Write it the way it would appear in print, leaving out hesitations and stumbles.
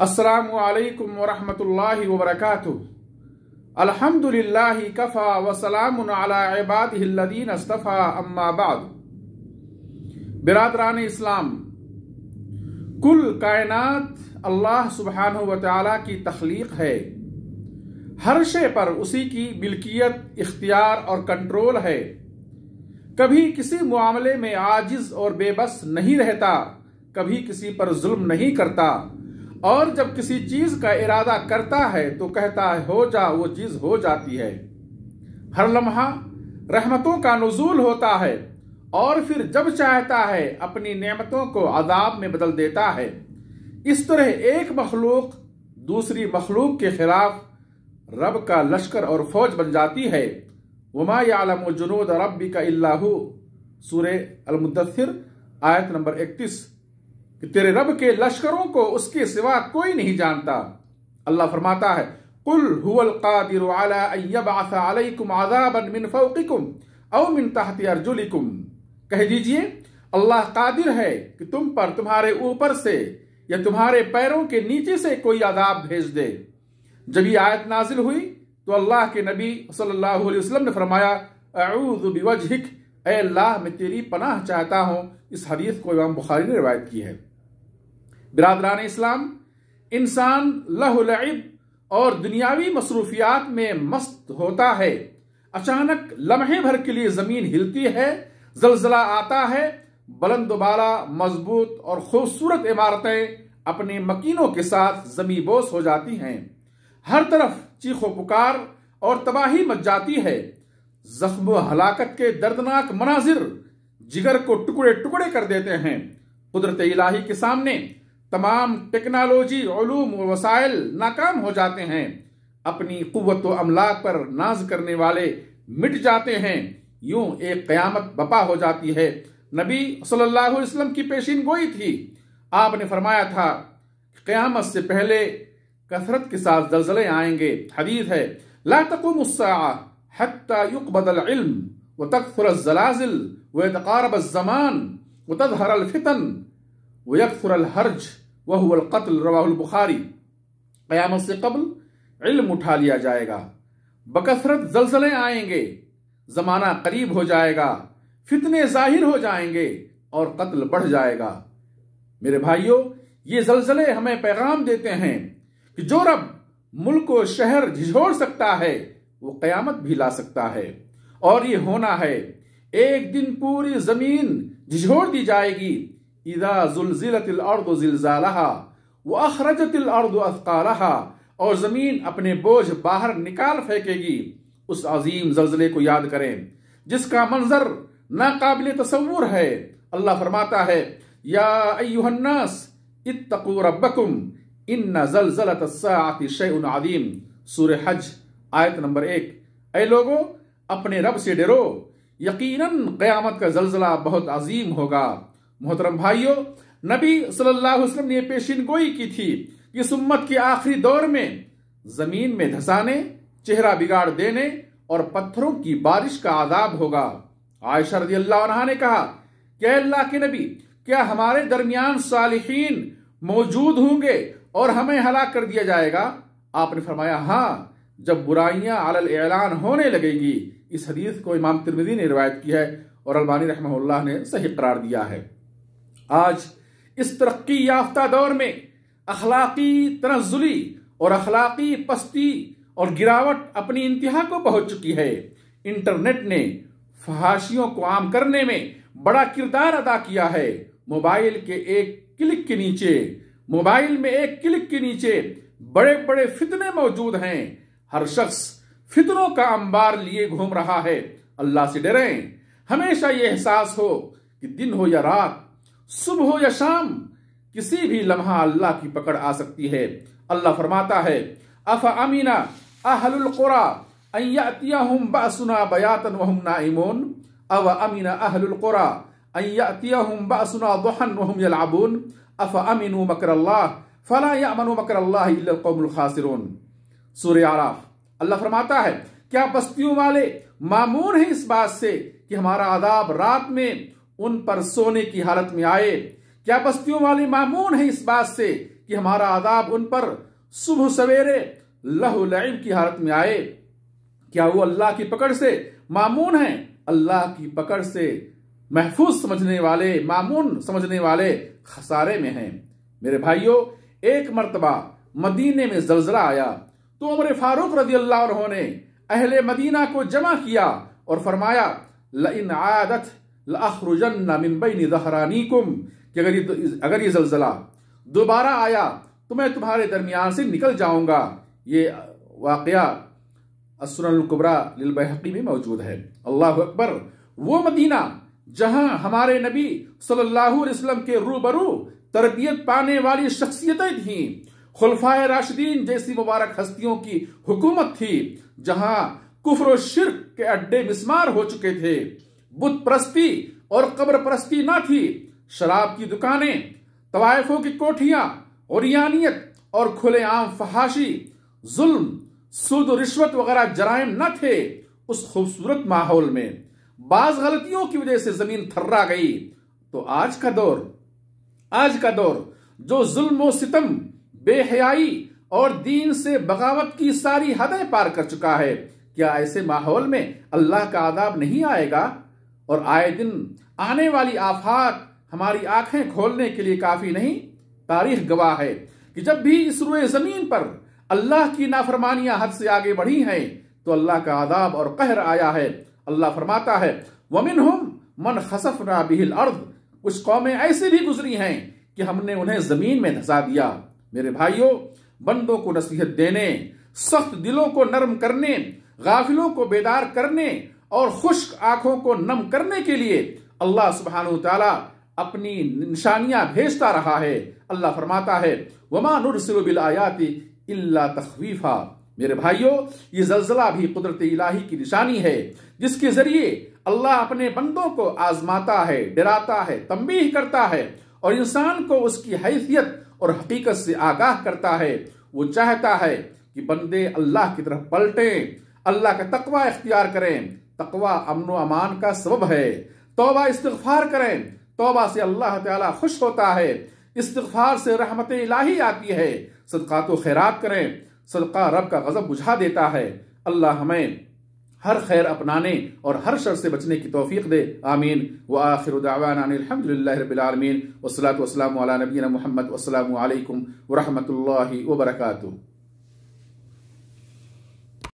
अस्सलामु अलैकुम वरहमतुल्लाहि वबरकातुहू। अल्हम्दुलिल्लाहि कफ़ा व सलामुन अला इबादिहिल्लज़ीना इस्तफ़ा अम्मा बाद। बिरादरान इस्लाम, कुल कायनात अल्लाह सुब्हानहु व तआला की तख्लीक है। हर शे पर उसी की मिल्कियत, इख्तियार और कंट्रोल है। कभी किसी मामले में आजिज और बेबस नहीं रहता, कभी किसी पर जुल्म नहीं करता, और जब किसी चीज का इरादा करता है तो कहता है हो जा, वो चीज हो जाती है। हर लम्हा रहमतों का नुज़ूल होता है और फिर जब चाहता है अपनी नेमतों को अज़ाब में बदल देता है। इस तरह एक मखलूक दूसरी मखलूक के खिलाफ रब का लश्कर और फौज बन जाती है। वमा यअलमु जुनूद रब्बिका इल्ला हु, सूरह अल-मुद्दस्सिर आयत नंबर 31। कि तेरे रब के लश्करों को उसके सिवा कोई नहीं जानता। अल्लाह फरमाता है, कुल हुवल कादिरु अला अन यबअस अलैकुम अज़ाबन मिन फौकिकुम औ मिन तहति अर्जुलिकुम। कह दीजिए, अल्लाह कादिर है कि तुम पर तुम्हारे ऊपर से या तुम्हारे पैरों के नीचे से कोई अज़ाब भेज दे। जब ये आयत नाजिल हुई तो अल्लाह के नबी सल्लल्लाहु अलैहि वसल्लम ने फरमाया, अऊज़ु बिवजहिक, ऐ अल्लाह मैं तेरी पनाह चाहता हूं। इस हदीस को इमाम बुखारी ने रिवायत की है। बिरादरान इस्लाम, इंसान लहु लइब और दुनियावी मसरूफियात में मस्त होता है। अचानक लम्हे भर के लिए जमीन हिलती है, जलजला आता है, बुलंदबाला मजबूत और खूबसूरत इमारतें अपने मकीनों के साथ जमीबोस हो जाती हैं। हर तरफ चीखो पुकार और तबाही मच जाती है। जख्म हलाकत के दर्दनाक मनाजिर जिगर को टुकड़े टुकड़े कर देते हैं। कुदरत इलाही के सामने तमाम टेक्नोलॉजी, उलूम और वसाइल नाकाम हो जाते हैं। अपनी कुव्वत व अमलाक पर नाज करने वाले मिट जाते हैं। यूं एक कयामत बपा हो जाती है। नबी सल्लल्लाहु अलैहि वसल्लम की पेशीन गोई थी। आपने फरमाया था, कयामत से पहले कसरत के साथ जलजले आएंगे। हदीस है, ला तक़ूमुस्साअ हत्ता युक़बदल इल्म व तकथुरज़ ज़लाज़िल व यतक़ारबज़ ज़मान व तज़हरल फ़ितन व यकथुरल हर्ज व हुवल क़त्ल। रवाहुल बुखारी। क़यामत से क़ब्ल इल्म उठा लिया जाएगा, बकसरत जलजले आएंगे, जमाना करीब हो जाएगा, फितने जाहिर हो जाएंगे और कत्ल बढ़ जाएगा। मेरे भाइयों, ये जलजले हमें पैगाम देते हैं कि जो रब मुल्क व शहर झिझोड़ सकता है वो कयामत भी ला सकता है, और ये होना है। एक दिन पूरी जमीन झिझोड़ दी जाएगी। इज़ा ज़ुलज़िलतिल अर्दु ज़िलज़ालहा व अख़रजतिल अर्दु अथक़ालहा, और जमीन अपने बोझ बाहर निकाल फेंकेगी। उस अजीम जलजले को याद करें जिसका मंजर नाकाबिले तसव्वुर है। अल्लाह फरमाता है, या अय्युहन्नास इत्तक़ू रब्बकुम इन्ना ज़लज़लतस्साअति शैउन अज़ीम। सूरह हज आयत नंबर 1। ऐ लोगों, अपने रब से डरो, यकीनन क़यामत का जलजला बहुत अजीम होगा। मोहतरम भाइयों, नबी सल्लल्लाहु अलैहि वसल्लम ने पेशीन गोई की थी कि इस उम्मत के आखिरी दौर में जमीन में धंसाने, चेहरा बिगाड़ देने और पत्थरों की बारिश का आदाब होगा। आयशा रज़ियल्लाहु अन्हा ने कहा, क्या अल्लाह के नबी, क्या हमारे दरमियान सालिहीन मौजूद होंगे और हमें हलाक कर दिया जाएगा? आपने फरमाया, हाँ, जब बुराइयां अलल ऐलान होने लगेंगी। इस हदीस को इमाम तिर्मिज़ी ने रिवायत की है और अलबानी रहमहुल्लाह ने सही करार दिया है। आज इस तरक्की याफ्ता दौर में अखलाकी तनज़्ज़ुली और अखलाकी पस्ती और गिरावट अपनी इंतहा को पहुंच चुकी है। इंटरनेट ने फहाशियों को आम करने में बड़ा किरदार अदा किया है। मोबाइल में एक क्लिक के नीचे बड़े बड़े फितने मौजूद हैं। हर शख्स फितनों का अंबार लिए घूम रहा है। अल्लाह से डरें। हमेशा ये एहसास हो कि दिन हो या रात, सुबह हो या शाम, किसी भी लम्हा अल्लाह की पकड़ आ सकती है। अल्लाह फरमाता है, अफ़ अमीना अहलुल क़ुरा अन यअतियहुम बअसुना बयातन व हुम नाइमून अव अमीना अहलुल क़ुरा अन यअतियहुम बअसुना दुहन व हुम यलअबून अफ़ अमीनु मकरल्लाह फला यअमनु मकरल्लाह इल्लल क़ौमुल ख़ासिरून। सूरह आराफ। अल्लाह फरमाता है, क्या बस्तियों वाले मामून हैं इस बात से कि हमारा अदाब रात में उन पर सोने की हालत में आए? क्या बस्तियों वाले मामून हैं इस बात से कि हमारा अदाब उन पर सुबह सवेरे लहू लईब की हालत में आए। क्या वो अल्लाह की पकड़ से मामून हैं? अल्लाह की पकड़ से महफूज समझने वाले, मामून समझने वाले खसारे में हैं। मेरे भाइयों, एक मर्तबा मदीने में जलजला आया तो उमर फारूक रज़ी अल्लाह अन्हु ने अहले मदीना को जमा किया और फरमाया, लइन आदत लअखरुजन्ना मिन बैनि ज़हरानीकुम, कि अगर ये जलजला दोबारा आया तो मैं तुम्हारे दरमियान से निकल जाऊंगा। ये वाकया अस्सुनन कुबरा लिल बैहक़ी में मौजूद है। अल्लाहु अकबर। वो मदीना जहां हमारे नबी सल्लल्लाहु अलैहि वसल्लम के रूबरू तरबियत पाने वाली शख्सियतें थीं, खुलफाए राशिदीन जैसी मुबारक हस्तियों की हुकूमत थी, जहां कुफ्र और शिर्क के अड्डे मिस्मार हो चुके थे, बुत परस्ती और कब्र परस्ती ना थी, शराब की दुकानें, तवायफों की कोठियां, उरियानियत और खुलेआम फहाशी, जुल्म, सूद और रिश्वत वगैरह जराइम न थे। उस खूबसूरत माहौल में बाज गलतियों की वजह से जमीन थर्रा गई। तो आज का दौर जो जुल्म और सितम, बेहयाई और दीन से बगावत की सारी हदें पार कर चुका है, क्या ऐसे माहौल में अल्लाह का आदाब नहीं आएगा? और आए दिन आने वाली आफात हमारी आंखें खोलने के लिए काफी नहीं। तारीख गवाह है कि जब भी इस रुए जमीन पर अल्लाह की नाफरमानियां हद से आगे बढ़ी हैं तो अल्लाह का आदाब और कहर आया है। अल्लाह फरमाता है, वमिनहुम मन खसफना बिहिल अर्द, कुछ कौमें ऐसी भी गुजरी हैं कि हमने उन्हें जमीन में धंसा दिया। मेरे भाइयों, बंदों को नसीहत देने, सख्त दिलों को नरम करने, गाफिलों को बेदार करने और खुश्क आंखों को नम करने के लिए अल्लाह सुब्हानहू तआला अपनी निशानियां भेजता रहा है। अल्लाह फरमाता है, वमा नुरसिलु बिल आयाति इल्ला तखवीफा। मेरे भाइयों, ये जल्जला भी कुदरत इलाही की निशानी है, जिसके जरिए अल्लाह अपने बंदों को आजमाता है, डराता है, तंबीह करता है और इंसान को उसकी हैसियत और हकीकत से आगाह करता है। वो चाहता है कि बंदे अल्लाह की तरफ पलटें, अल्लाह का तकवा इख्तियार करें। तकवा अमन व अमान का सबब है। तौबा इस्तिग़फार करें, तौबा से अल्लाह ताला खुश होता है, इस्तिग़फार से रहमत इलाही आती है। सदक़ात व खैरात करें, सदका रब का गज़ब बुझा देता है। अल्लाह हमें हर खैर अपनाने और हर शर से बचने की तौफीक दे। आमीन। व आखिरु दावाना अनिल हम्दुलिल्लाहि रब्बिल आलमीन वस्सलातु वस्सलामु अला नबिय्यिना मुहम्मद वस्सलामु अलैकुम व रहमतुल्लाहि व बरकातुहू।